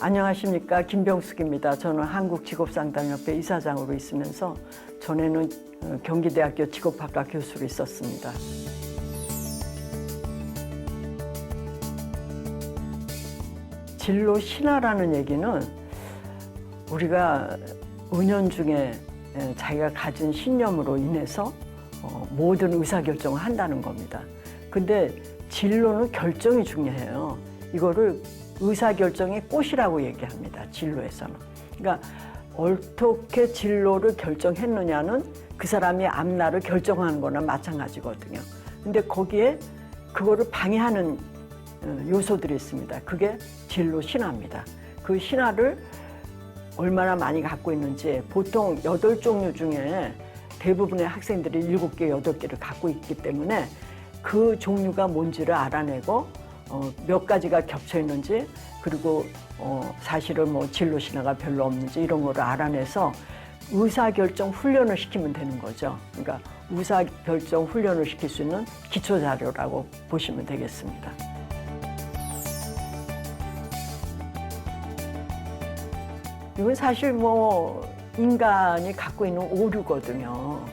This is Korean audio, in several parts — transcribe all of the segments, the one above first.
안녕하십니까, 김병숙입니다. 저는 한국직업상담협회 이사장으로 있으면서 전에는 경기대학교 직업학과 교수로 있었습니다. 진로 신화라는 얘기는 우리가 은연중에 자기가 가진 신념으로 인해서 모든 의사결정을 한다는 겁니다. 근데 진로는 결정이 중요해요. 이거를 의사결정의 꽃이라고 얘기합니다. 진로에서는. 그러니까 어떻게 진로를 결정했느냐는 그 사람이 앞날을 결정하는 거나 마찬가지거든요. 근데 거기에 그거를 방해하는 요소들이 있습니다. 그게 진로 신화입니다. 그 신화를 얼마나 많이 갖고 있는지, 보통 8종류 중에 대부분의 학생들이 7개, 8개를 갖고 있기 때문에 그 종류가 뭔지를 알아내고 몇 가지가 겹쳐 있는지, 그리고 사실은 뭐 진로 신화가 별로 없는지 이런 거를 알아내서 의사결정 훈련을 시키면 되는 거죠. 그러니까 의사결정 훈련을 시킬 수 있는 기초 자료라고 보시면 되겠습니다. 이건 사실 뭐 인간이 갖고 있는 오류거든요.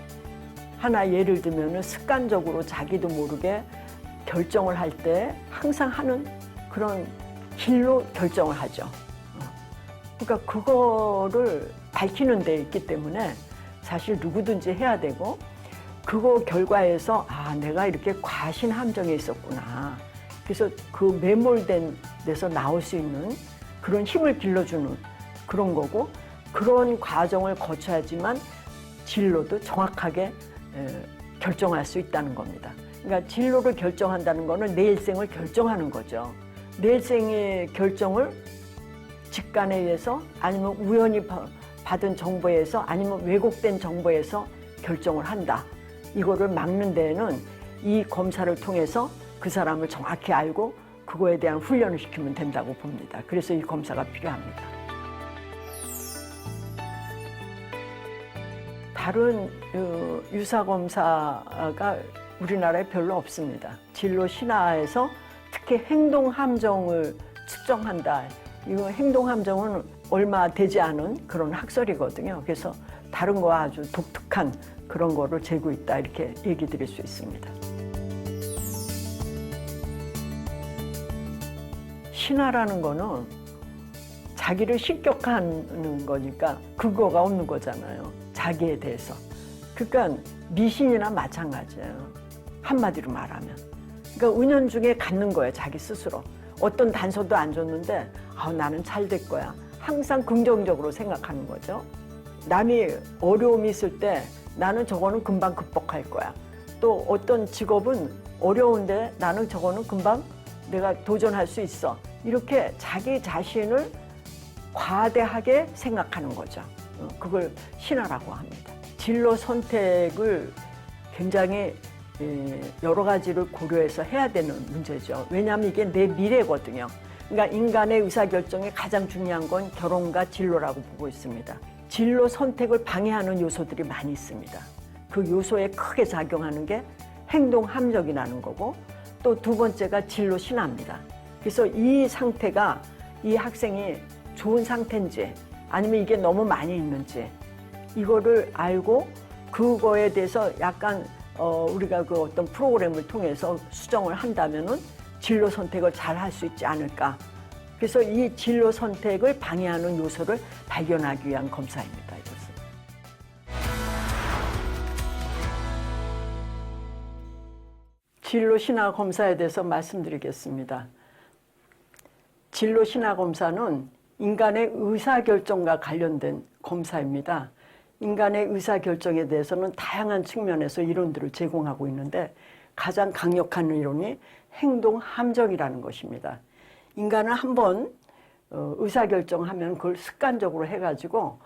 하나 예를 들면 습관적으로 자기도 모르게 결정을 할 때 항상 하는 그런 길로 결정을 하죠. 그러니까 그거를 밝히는 데 있기 때문에 사실 누구든지 해야 되고, 그거 결과에서 내가 이렇게 과신 함정에 있었구나. 그래서 그 매몰된 데서 나올 수 있는 그런 힘을 길러주는 그런 거고, 그런 과정을 거쳐야지만 진로도 정확하게 결정할 수 있다는 겁니다. 그러니까 진로를 결정한다는 거는 내 일생을 결정하는 거죠. 내 일생의 결정을 직관에 의해서, 아니면 우연히 받은 정보에서, 아니면 왜곡된 정보에서 결정을 한다. 이거를 막는 데에는 이 검사를 통해서 그 사람을 정확히 알고 그거에 대한 훈련을 시키면 된다고 봅니다. 그래서 이 검사가 필요합니다. 다른 유사검사가 우리나라에 별로 없습니다. 진로 신화에서 특히 행동함정을 측정한다. 이거 행동함정은 얼마 되지 않은 그런 학설이거든요. 그래서 다른 거와 아주 독특한 그런 거를 재고 있다, 이렇게 얘기 드릴 수 있습니다. 신화라는 거는 자기를 신격화하는 거니까 근거가 없는 거잖아요. 자기에 대해서. 그러니까 미신이나 마찬가지예요. 한마디로 말하면. 그러니까 은연중에 갖는 거예요, 자기 스스로. 어떤 단서도 안 줬는데 나는 잘 될 거야. 항상 긍정적으로 생각하는 거죠. 남이 어려움이 있을 때 나는 저거는 금방 극복할 거야. 또 어떤 직업은 어려운데 나는 저거는 금방 내가 도전할 수 있어. 이렇게 자기 자신을 과대하게 생각하는 거죠. 그걸 신화라고 합니다. 진로 선택을 굉장히 여러 가지를 고려해서 해야 되는 문제죠. 왜냐하면 이게 내 미래거든요. 그러니까 인간의 의사결정에 가장 중요한 건 결혼과 진로라고 보고 있습니다. 진로 선택을 방해하는 요소들이 많이 있습니다. 그 요소에 크게 작용하는 게 행동 함정이라는 거고, 또 두 번째가 진로 신화입니다. 그래서 이 상태가 이 학생이 좋은 상태인지, 아니면 이게 너무 많이 있는지, 이거를 알고 그거에 대해서 약간 우리가 그 어떤 프로그램을 통해서 수정을 한다면은 진로 선택을 잘 할 수 있지 않을까. 그래서 이 진로 선택을 방해하는 요소를 발견하기 위한 검사입니다, 이것은. 진로 신화 검사에 대해서 말씀드리겠습니다. 진로 신화 검사는 인간의 의사결정과 관련된 검사입니다. 인간의 의사결정에 대해서는 다양한 측면에서 이론들을 제공하고 있는데, 가장 강력한 이론이 행동함정이라는 것입니다. 인간은 한번 의사결정하면 그걸 습관적으로 해가지고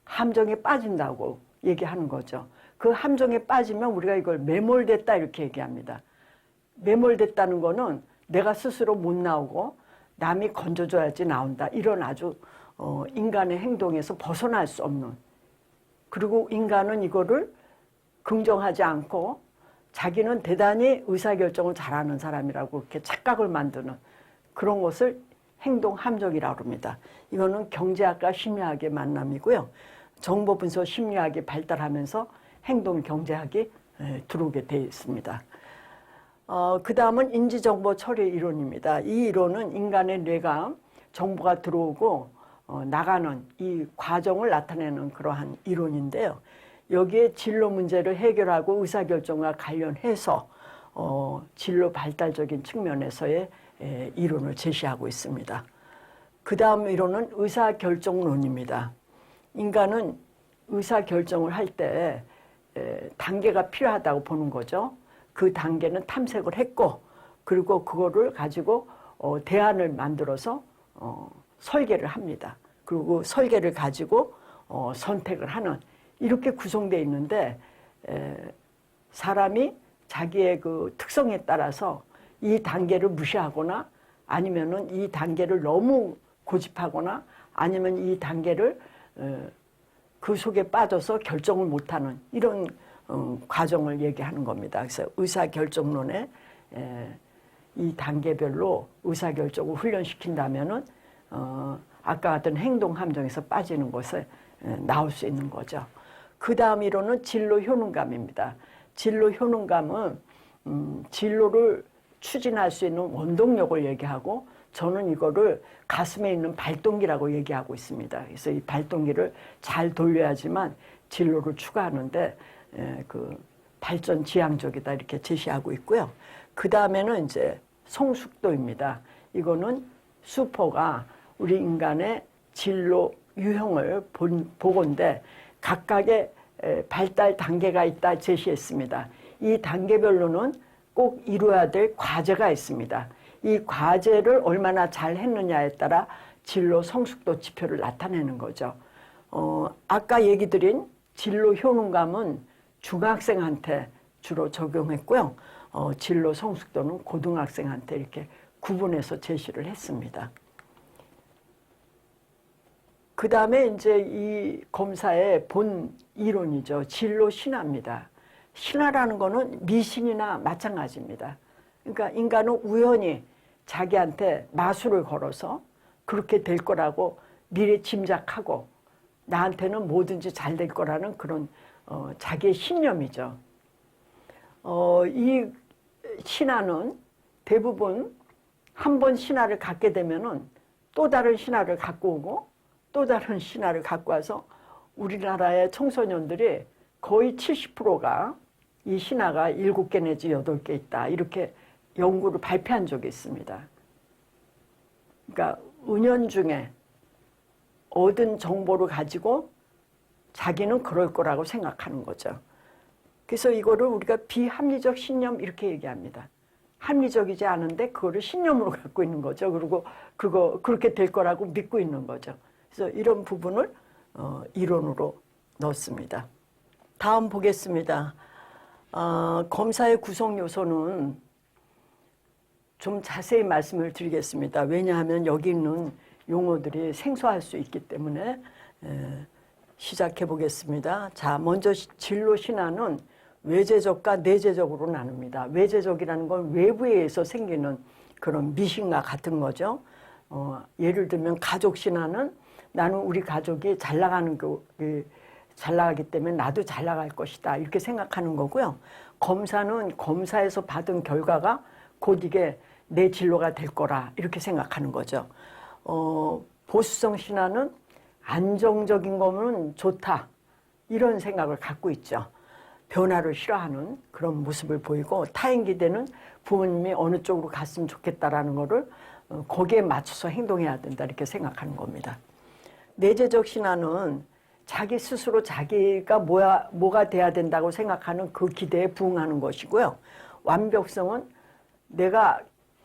함정에 빠진다고 얘기하는 거죠. 그 함정에 빠지면 우리가 이걸 매몰됐다, 이렇게 얘기합니다. 매몰됐다는 거는 내가 스스로 못 나오고 남이 건져줘야지 나온다, 이런 아주 인간의 행동에서 벗어날 수 없는, 그리고 인간은 이거를 긍정하지 않고 자기는 대단히 의사결정을 잘하는 사람이라고 이렇게 착각을 만드는 그런 것을 행동함정이라고 합니다. 이거는 경제학과 심리학의 만남이고요. 정보분석 심리학이 발달하면서 행동경제학이 들어오게 되어 있습니다. 그 다음은 인지정보 처리 이론입니다. 이 이론은 인간의 뇌가 정보가 들어오고 나가는 이 과정을 나타내는 그러한 이론인데요. 여기에 진로 문제를 해결하고 의사결정과 관련해서 진로 발달적인 측면에서의 이론을 제시하고 있습니다. 그 다음 이론은 의사결정론입니다. 인간은 의사결정을 할 때 단계가 필요하다고 보는 거죠. 그 단계는 탐색을 했고, 그리고 그거를 가지고 대안을 만들어서 설계를 합니다. 그리고 설계를 가지고 선택을 하는, 이렇게 구성되어 있는데 사람이 자기의 그 특성에 따라서 이 단계를 무시하거나 아니면은 이 단계를 너무 고집하거나 아니면 이 단계를 그 속에 빠져서 결정을 못하는 이런 과정을 얘기하는 겁니다. 그래서 의사결정론에 이 단계별로 의사결정을 훈련시킨다면은 아까 같은 행동함정에서 빠지는 것에 나올 수 있는 거죠. 그 다음 이론은 진로효능감입니다. 진로효능감은 진로를 추진할 수 있는 원동력을 얘기하고, 저는 이거를 가슴에 있는 발동기라고 얘기하고 있습니다. 그래서 이 발동기를 잘 돌려야지만 진로를 추구하는데 그 발전 지향적이다 이렇게 제시하고 있고요. 그 다음에는 이제 성숙도입니다. 이거는 수포가 우리 인간의 진로 유형을 보건데 각각의 발달 단계가 있다 제시했습니다. 이 단계별로는 꼭 이루어야 될 과제가 있습니다. 이 과제를 얼마나 잘 했느냐에 따라 진로 성숙도 지표를 나타내는 거죠. 아까 얘기 드린 진로 효능감은 중학생한테 주로 적용했고요. 진로 성숙도는 고등학생한테 이렇게 구분해서 제시를 했습니다. 그 다음에 이제 이 검사의 본 이론이죠. 진로 신화입니다. 신화라는 거는 미신이나 마찬가지입니다. 그러니까 인간은 우연히 자기한테 마술을 걸어서 그렇게 될 거라고 미리 짐작하고 나한테는 뭐든지 잘 될 거라는 그런 자기의 신념이죠. 이 신화는 대부분 한 번 신화를 갖게 되면은 또 다른 신화를 갖고 오고 또 다른 신화를 갖고 와서 우리나라의 청소년들이 거의 70%가 이 신화가 7개 내지 8개 있다 이렇게 연구를 발표한 적이 있습니다. 그러니까 은연중에 얻은 정보를 가지고 자기는 그럴 거라고 생각하는 거죠. 그래서 이거를 우리가 비합리적 신념 이렇게 얘기합니다. 합리적이지 않은데 그거를 신념으로 갖고 있는 거죠. 그리고 그렇게 될 거라고 믿고 있는 거죠. 그래서 이런 부분을 이론으로 넣습니다. 다음 보겠습니다. 검사의 구성 요소는 좀 자세히 말씀을 드리겠습니다. 왜냐하면 여기 있는 용어들이 생소할 수 있기 때문에 시작해 보겠습니다. 자, 먼저 진로 신화는 외재적과 내재적으로 나눕니다. 외재적이라는 건 외부에 의해서 생기는 그런 미신과 같은 거죠. 예를 들면 가족 신화는 나는 우리 가족이 잘 나가기 때문에 나도 잘 나갈 것이다 이렇게 생각하는 거고요. 검사는 검사에서 받은 결과가 곧 이게 내 진로가 될 거라 이렇게 생각하는 거죠. 보수성 신화는 안정적인 거면 좋다 이런 생각을 갖고 있죠. 변화를 싫어하는 그런 모습을 보이고, 타인기대는 부모님이 어느 쪽으로 갔으면 좋겠다라는 거를 거기에 맞춰서 행동해야 된다 이렇게 생각하는 겁니다. 내재적 신화는 자기 스스로 자기가 뭐가 돼야 된다고 생각하는 그 기대에 부응하는 것이고요. 완벽성은 내가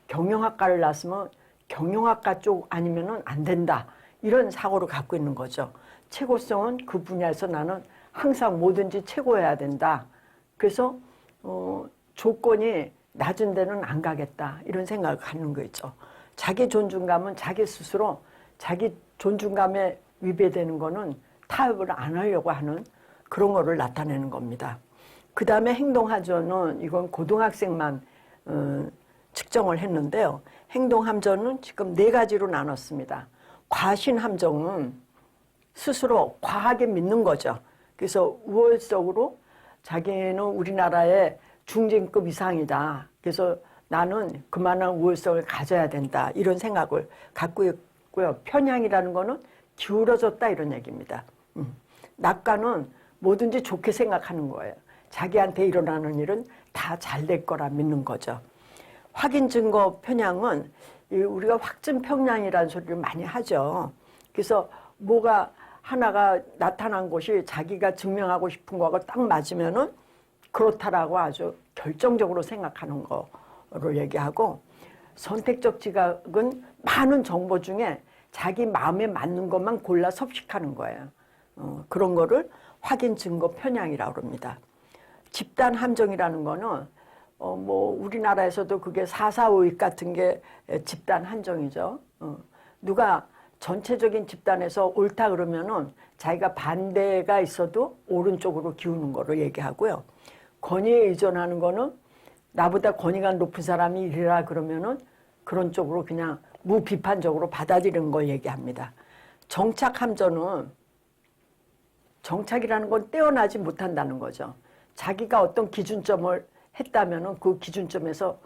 경영학과를 나왔으면 경영학과 쪽 아니면은 안 된다 이런 사고를 갖고 있는 거죠. 최고성은 그 분야에서 나는 항상 뭐든지 최고해야 된다. 그래서 조건이 낮은 데는 안 가겠다 이런 생각을 갖는 거죠. 자기 존중감은 자기 스스로 자기 존중감에 위배되는 거는 타협을 안 하려고 하는 그런 거를 나타내는 겁니다. 그 다음에 행동하죠는 이건 고등학생만 측정을 했는데요. 행동함정은 지금 4가지로 나눴습니다. 과신함정은 스스로 과하게 믿는 거죠. 그래서 우월적으로 자기는 우리나라의 중진급 이상이다. 그래서 나는 그만한 우월성을 가져야 된다. 이런 생각을 갖고 있고요. 편향이라는 거는 기울어졌다 이런 얘기입니다. 낙관은 뭐든지 좋게 생각하는 거예요. 자기한테 일어나는 일은 다 잘 될 거라 믿는 거죠. 확인 증거 편향은 우리가 확증 편향이라는 소리를 많이 하죠. 그래서 뭐가 하나가 나타난 것이 자기가 증명하고 싶은 거하고 딱 맞으면은 그렇다라고 아주 결정적으로 생각하는 거를 얘기하고, 선택적 지각은 많은 정보 중에 자기 마음에 맞는 것만 골라 섭식하는 거예요. 그런 거를 확인 증거 편향이라고 합니다. 집단 함정이라는 거는 뭐 우리나라에서도 그게 4.4.5익 같은 게 집단 함정이죠. 누가 전체적인 집단에서 옳다 그러면은 자기가 반대가 있어도 오른쪽으로 기우는 거를 얘기하고요. 권위에 의존하는 거는 나보다 권위가 높은 사람이 이래라 그러면은 그런 쪽으로 그냥 무비판적으로 받아들이는 걸 얘기합니다. 정착함정은, 정착이라는 건 떼어나지 못한다는 거죠. 자기가 어떤 기준점을 했다면은 그 기준점에서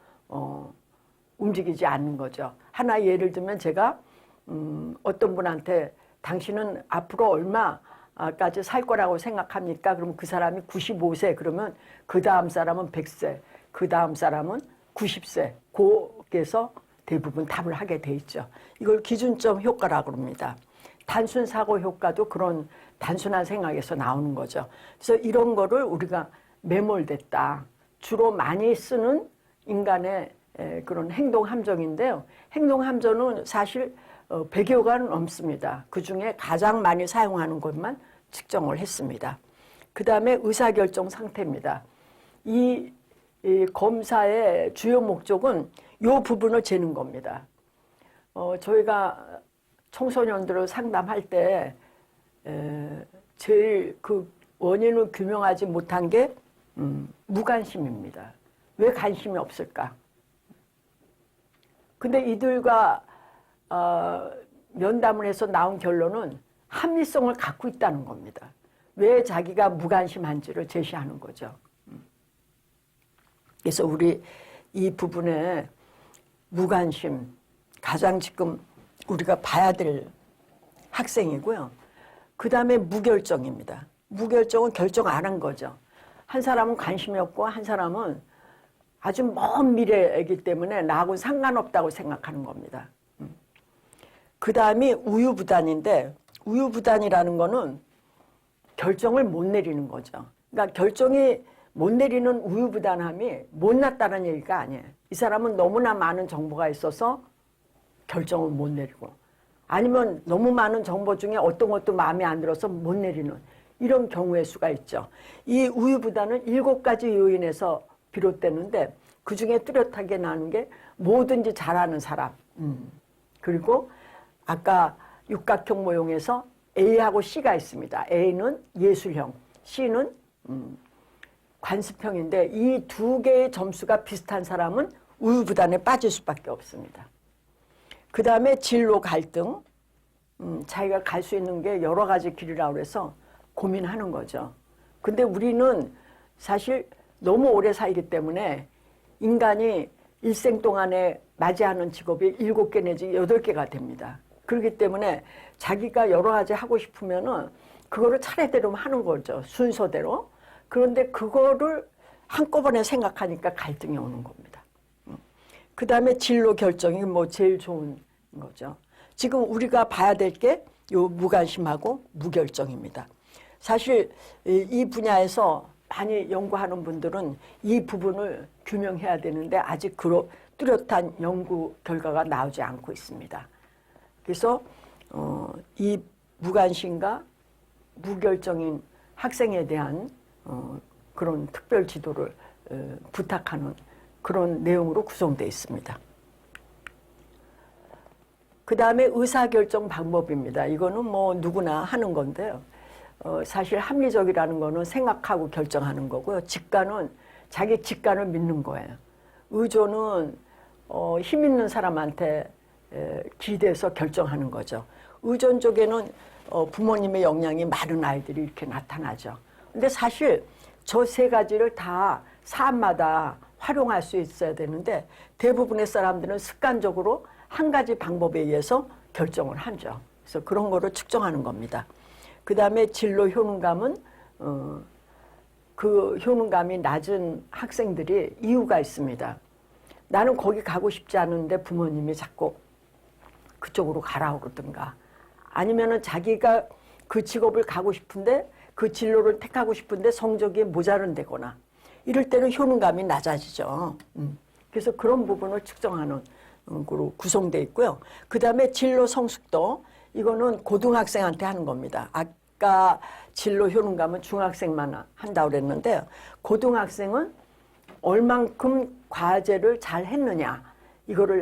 움직이지 않는 거죠. 하나 예를 들면 제가 어떤 분한테 당신은 앞으로 얼마까지 살 거라고 생각합니까? 그러면 그 사람이 95세 그러면 그 다음 사람은 100세, 그 다음 사람은 90세, 거기에서 대부분 답을 하게 돼 있죠. 이걸 기준점 효과라고 합니다. 단순 사고 효과도 그런 단순한 생각에서 나오는 거죠. 그래서 이런 거를 우리가 매몰됐다. 주로 많이 쓰는 인간의 그런 행동 함정인데요. 행동 함정은 사실 100여가 넘습니다. 그중에 가장 많이 사용하는 것만 측정을 했습니다. 그 다음에 의사결정 상태입니다. 이 검사의 주요 목적은 이 부분을 재는 겁니다. 저희가 청소년들을 상담할 때 제일 그 원인을 규명하지 못한 게 무관심입니다. 왜 관심이 없을까? 근데 이들과 면담을 해서 나온 결론은 합리성을 갖고 있다는 겁니다. 왜 자기가 무관심한지를 제시하는 거죠. 그래서 우리 이 부분에 무관심, 가장 지금 우리가 봐야 될 학생이고요. 그 다음에 무결정입니다. 무결정은 결정 안 한 거죠. 한 사람은 관심이 없고 한 사람은 아주 먼 미래이기 때문에 나하고는 상관없다고 생각하는 겁니다. 그 다음이 우유부단인데, 우유부단이라는 거는 결정을 못 내리는 거죠. 그러니까 결정이 못 내리는 우유부단함이 못났다는 얘기가 아니에요. 이 사람은 너무나 많은 정보가 있어서 결정을 못 내리고, 아니면 너무 많은 정보 중에 어떤 것도 마음에 안 들어서 못 내리는 이런 경우의 수가 있죠. 이 우유부단은 7가지 요인에서 비롯되는데 그중에 뚜렷하게 나는 게 뭐든지 잘하는 사람, 그리고 아까 육각형 모형에서 A하고 C가 있습니다. A는 예술형, C는 관습형인데 이 2개의 점수가 비슷한 사람은 우유부단에 빠질 수밖에 없습니다. 그 다음에 진로 갈등, 자기가 갈 수 있는 게 여러 가지 길이라고 해서 고민하는 거죠. 근데 우리는 사실 너무 오래 살기 때문에 인간이 일생 동안에 맞이하는 직업이 7개 내지 8개가 됩니다. 그렇기 때문에 자기가 여러 가지 하고 싶으면은 그거를 차례대로 하는 거죠. 순서대로. 그런데 그거를 한꺼번에 생각하니까 갈등이 오는 겁니다. 그 다음에 진로 결정이 뭐 제일 좋은 거죠. 지금 우리가 봐야 될 게 요 무관심하고 무결정입니다. 사실 이 분야에서 많이 연구하는 분들은 이 부분을 규명해야 되는데 아직 뚜렷한 연구 결과가 나오지 않고 있습니다. 그래서 이 무관심과 무결정인 학생에 대한 그런 특별 지도를 부탁하는 그런 내용으로 구성되어 있습니다. 그 다음에 의사결정 방법입니다. 이거는 뭐 누구나 하는 건데요. 사실 합리적이라는 거는 생각하고 결정하는 거고요. 직관은 자기 직관을 믿는 거예요. 의존은 힘 있는 사람한테 기대서 결정하는 거죠. 의존 쪽에는 부모님의 영향이 많은 아이들이 이렇게 나타나죠. 근데 사실 저 세 가지를 다 사안마다 활용할 수 있어야 되는데 대부분의 사람들은 습관적으로 한 가지 방법에 의해서 결정을 하죠. 그래서 그런 거를 측정하는 겁니다. 그 다음에 진로 효능감은 그 효능감이 낮은 학생들이 이유가 있습니다. 나는 거기 가고 싶지 않은데 부모님이 자꾸 그쪽으로 가라고 그러든가, 아니면은 자기가 그 직업을 가고 싶은데 그 진로를 택하고 싶은데 성적이 모자른다거나 이럴 때는 효능감이 낮아지죠. 그래서 그런 부분을 측정하는 거로 구성되어 있고요. 그 다음에 진로 성숙도, 이거는 고등학생한테 하는 겁니다. 아까 진로 효능감은 중학생만 한다고 그랬는데 고등학생은 얼만큼 과제를 잘 했느냐, 이거를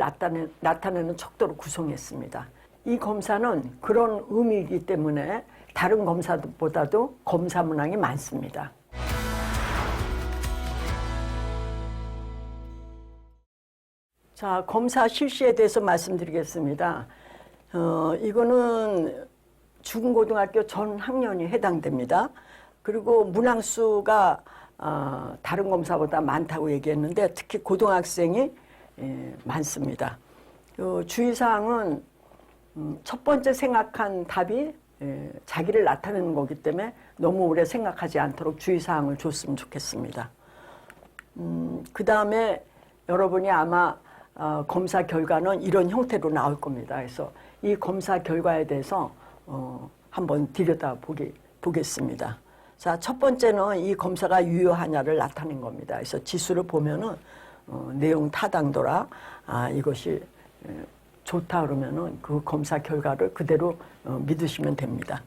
나타내는 척도로 구성했습니다. 이 검사는 그런 의미이기 때문에 다른 검사보다도 검사 문항이 많습니다. 자, 검사 실시에 대해서 말씀드리겠습니다. 이거는 중고등학교 전 학년이 해당됩니다. 그리고 문항수가 다른 검사보다 많다고 얘기했는데 특히 고등학생이 많습니다. 주의사항은 첫 번째 생각한 답이 자기를 나타내는 거기 때문에 너무 오래 생각하지 않도록 주의사항을 줬으면 좋겠습니다. 그 다음에 여러분이 아마 검사 결과는 이런 형태로 나올 겁니다. 그래서 이 검사 결과에 대해서 한번 보겠습니다. 자, 첫 번째는 이 검사가 유효하냐를 나타낸 겁니다. 그래서 지수를 보면은 내용 타당도라 이것이 좋다 그러면은 그 검사 결과를 그대로 믿으시면 됩니다.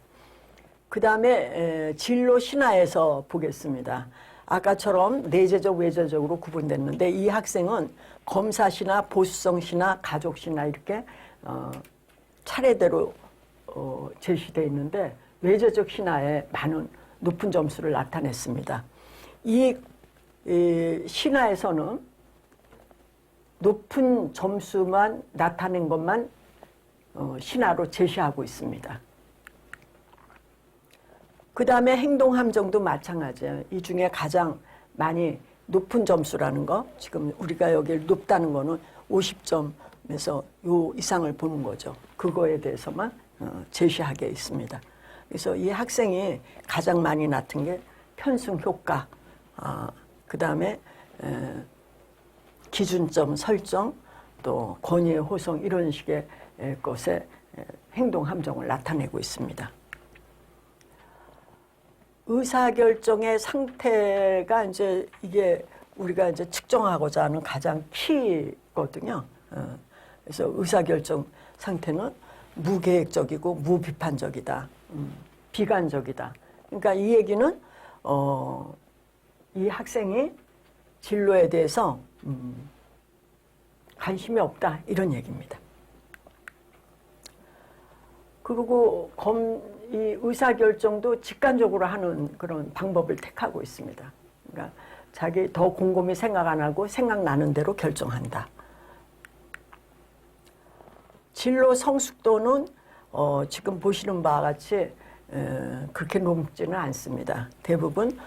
그 다음에 진로 신화에서 보겠습니다. 아까처럼 내재적, 외재적으로 구분됐는데 이 학생은 검사 신화, 보수성 신화, 가족 신화 이렇게 차례대로 제시되어 있는데 외재적 신화에 많은 높은 점수를 나타냈습니다. 이 신화에서는 높은 점수만 나타낸 것만 신화로 제시하고 있습니다. 그 다음에 행동 함정도 마찬가지예요. 이 중에 가장 많이 높은 점수라는 거, 지금 우리가 여기를 높다는 거는 50점에서 요 이상을 보는 거죠. 그거에 대해서만 제시하게 있습니다. 그래서 이 학생이 가장 많이 나타낸 게 편승 효과, 그 다음에 기준점 설정, 또 권위의 호송 이런 식의 것에 행동 함정을 나타내고 있습니다. 의사결정의 상태가 이제 이게 우리가 이제 측정하고자 하는 가장 키거든요. 그래서 의사결정 상태는 무계획적이고 무비판적이다, 비관적이다. 그러니까 이 얘기는 이 학생이 진로에 대해서 관심이 없다 이런 얘기입니다. 그리고 이 의사결정도 직관적으로 하는 그런 방법을 택하고 있습니다. 그러니까 자기 더 곰곰이 생각 안 하고 생각나는 대로 결정한다. 진로 성숙도는 지금 보시는 바와 같이 그렇게 높지는 않습니다. 대부분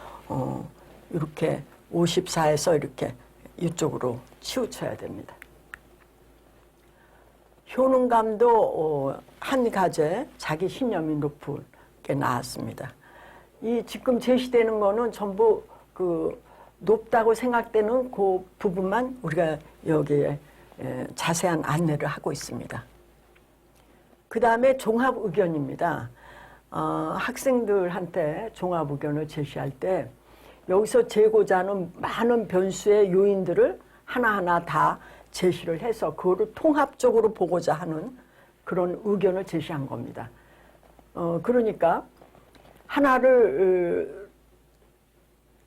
이렇게 54에서 이렇게 이쪽으로 치우쳐야 됩니다. 효능감도 한 가지에 자기 신념이 높게 나왔습니다. 이 지금 제시되는 거는 전부 그 높다고 생각되는 그 부분만 우리가 여기에 자세한 안내를 하고 있습니다. 그 다음에 종합 의견입니다. 학생들한테 종합 의견을 제시할 때 여기서 재고자 하는 많은 변수의 요인들을 하나하나 다 제시를 해서 그거를 통합적으로 보고자 하는 그런 의견을 제시한 겁니다. 그러니까 하나를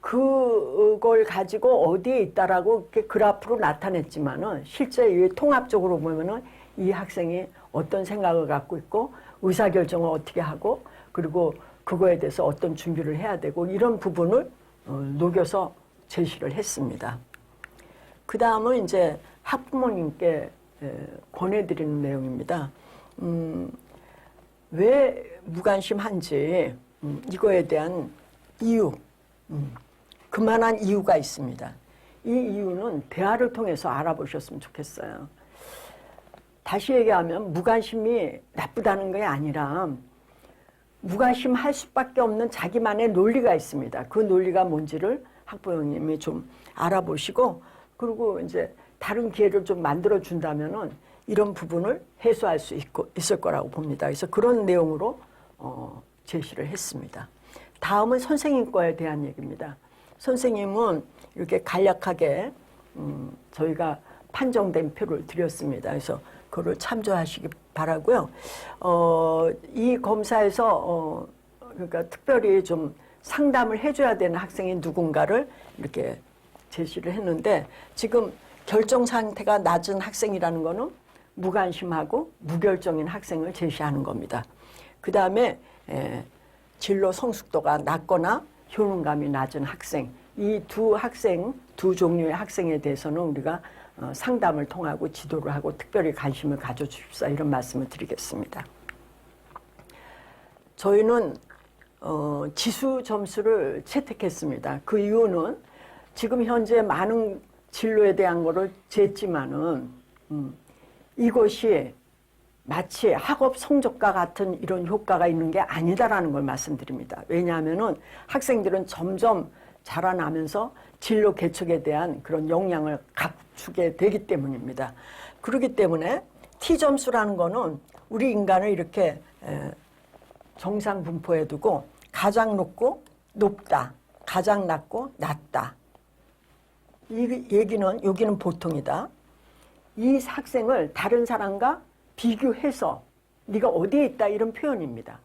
그걸 가지고 어디에 있다라고 이렇게 그래프로 나타냈지만은 실제 통합적으로 보면은 이 학생이 어떤 생각을 갖고 있고 의사결정을 어떻게 하고 그리고 그거에 대해서 어떤 준비를 해야 되고 이런 부분을 녹여서 제시를 했습니다. 그 다음은 이제 학부모님께 권해드리는 내용입니다. 왜 무관심한지 이거에 대한 이유, 그만한 이유가 있습니다. 이 이유는 대화를 통해서 알아보셨으면 좋겠어요. 다시 얘기하면 무관심이 나쁘다는 게 아니라 무관심할 수밖에 없는 자기만의 논리가 있습니다. 그 논리가 뭔지를 학부모님이 좀 알아보시고, 그리고 이제 다른 기회를 좀 만들어 준다면은 이런 부분을 해소할 수 있을 거라고 봅니다. 그래서 그런 내용으로 제시를 했습니다. 다음은 선생님 거에 대한 얘기입니다. 선생님은 이렇게 간략하게 저희가 판정된 표를 드렸습니다. 그래서 그걸 참조하시기 바라고요. 이 검사에서 그러니까 특별히 좀 상담을 해줘야 되는 학생이 누군가를 이렇게 제시를 했는데, 지금 결정 상태가 낮은 학생이라는 거는 무관심하고 무결정인 학생을 제시하는 겁니다. 그 다음에 진로 성숙도가 낮거나 효능감이 낮은 학생, 이 두 종류의 학생에 대해서는 우리가 상담을 통하고 지도를 하고 특별히 관심을 가져주십사, 이런 말씀을 드리겠습니다. 저희는 지수 점수를 채택했습니다. 그 이유는 지금 현재 많은 진로에 대한 거를 쟀지만은 이것이 마치 학업 성적과 같은 이런 효과가 있는 게 아니다라는 걸 말씀드립니다. 왜냐하면은 학생들은 점점 자라나면서 진로 개척에 대한 그런 역량을 갖추게 되기 때문입니다. 그렇기 때문에 T점수라는 거는 우리 인간을 이렇게 정상 분포에 두고 가장 높고 높다, 가장 낮고 낮다. 이 얘기는 여기는 보통이다. 이 학생을 다른 사람과 비교해서 네가 어디에 있다, 이런 표현입니다.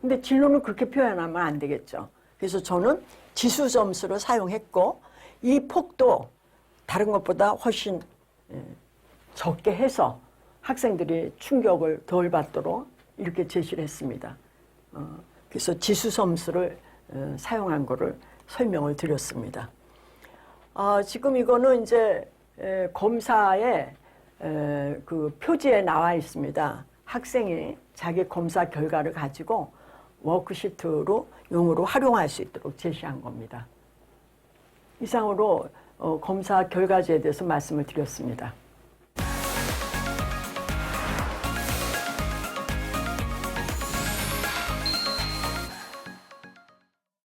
근데 진로는 그렇게 표현하면 안 되겠죠. 그래서 저는 지수 점수를 사용했고, 이 폭도 다른 것보다 훨씬 적게 해서 학생들이 충격을 덜 받도록 이렇게 제시를 했습니다. 그래서 지수 점수를 사용한 거를 설명을 드렸습니다. 지금 이거는 이제 검사의 그 표지에 나와 있습니다. 학생이 자기 검사 결과를 가지고 워크시트로 용으로 활용할 수 있도록 제시한 겁니다. 이상으로 검사 결과지에 대해서 말씀을 드렸습니다.